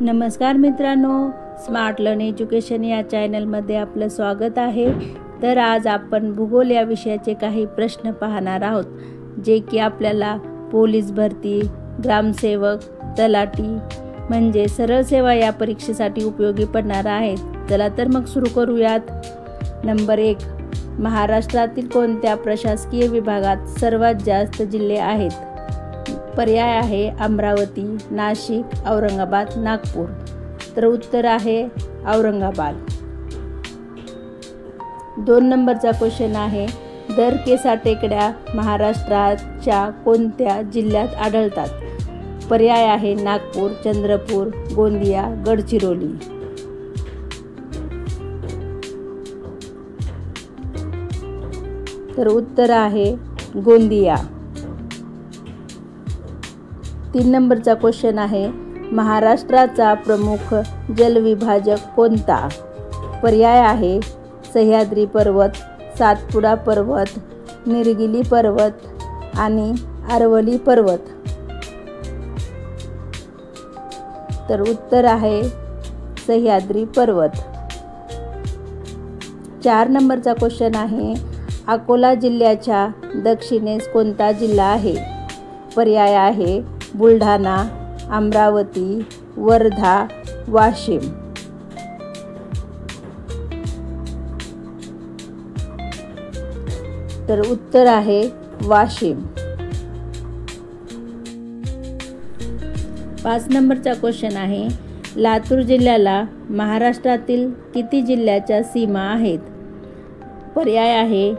नमस्कार मित्रांनो, smart learn education या चॅनलमध्ये आपलं स्वागत आहे। तर आज आपण भूगोल या विषयाचे काही प्रश्न पाहणार आहोत, जे की आपल्याला पोलीस भरती, ग्रामसेवक, तलाठी म्हणजे सरळ सेवा या परीक्षेसाठी उपयोगी पडणार आहेत। चला तर मग सुरू करूयात। नंबर 1, महाराष्ट्रातील कोणत्या प्रशासकीय विभागात सर्वात जास्त जिल्हे आहेत? पर्याय आहे अमरावती, नाशिक, औरंगाबाद, नागपूर। तर उत्तर आहे औरंगाबाद। 2 नंबरचा क्वेश्चन आहे, दरकेसा टेकड्या महाराष्ट्राच्या कोणत्या जिल्ह्यात आढळतात? पर्याय आहे नागपूर, चंद्रपूर, गोंदिया, गडचिरोली। तर उत्तर आहे गोंदिया। 3 नंबरचा क्वेश्चन आहे, महाराष्ट्राचा प्रमुख जलविभाजक कोणता? पर्याय आहे सह्याद्री पर्वत, सातपुडा पर्वत, निलगिरी पर्वत आणि अरवली पर्वत। तर उत्तर आहे सह्याद्री पर्वत। 4 नंबरचा क्वेश्चन आहे, अकोला जिल्ह्याच्या दक्षिणेस कोणता जिल्हा आहे? पर्याय आहे बुलढाणा, अमरावती, वर्धा, वाशिम। तर उत्तर आहे वाशिम। 5 नंबरचा क्वेश्चन आहे, लातूर जिल्ह्याला महाराष्ट्रातील किती जिल्ह्याच्या सीमा आहेत? पर्याय आहे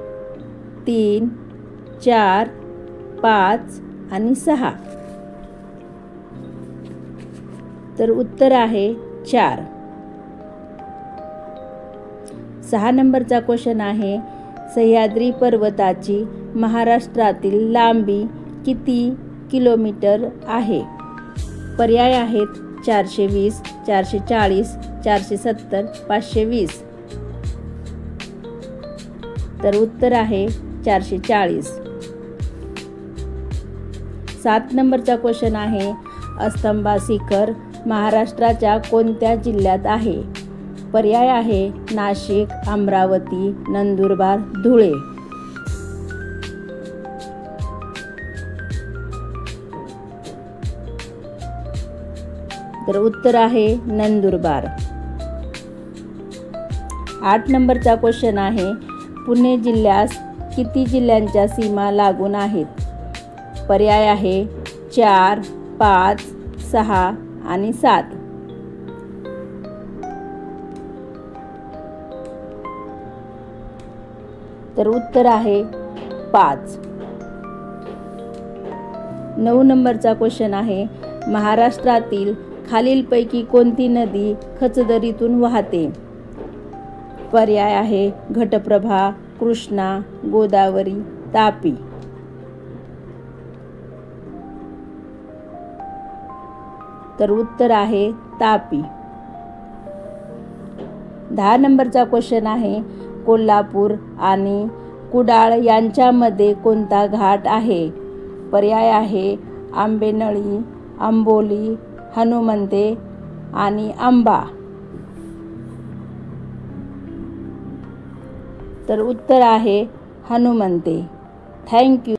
3, 4, 5 आणि 6। तर उत्तर आहे 4। 6 नंबरचा क्वेश्चन आहे, सह्याद्री पर्वताची महाराष्ट्रातील लांबी किती किलोमीटर आहे? पर्याय आहेत 420, 440, 470, 520। तर उत्तर आहे 440। 7 नंबरचा क्वेश्चन आहे, अस्तंबा शिखर महाराष्ट्राच्या कोणत्या जिल्ह्यात आहे? पर्याय आहे नाशिक, अमरावती, नंदुरबार, धुळे। तर उत्तर आहे नंदुरबार। 8 नंबरचा क्वेश्चन आहे, पुणे जिल्ह्यास किती जिल्ह्यांच्या सीमा लागून आहेत? पर्याय आहे 4, 5, 6 आणि 7। तर उत्तर आहे 5। 9 नंबरचा क्वेश्चन आहे, महाराष्ट्रातील खालीलपैकी कोणती नदी खचदरीतून वाहते? पर्याय आहे घटप्रभा, कृष्णा, गोदावरी, तापी। तर उत्तर आहे तापी। 10 नंबरचा क्वेश्चन आहे, कोल्हापूर आणि कुडाळ यांच्यामध्ये कोणता घाट आहे? पर्याय आहे आंबेनळी, आंबोली, हनुमंते आणि आंबा। तर उत्तर आहे हनुमंते। थँक्यू।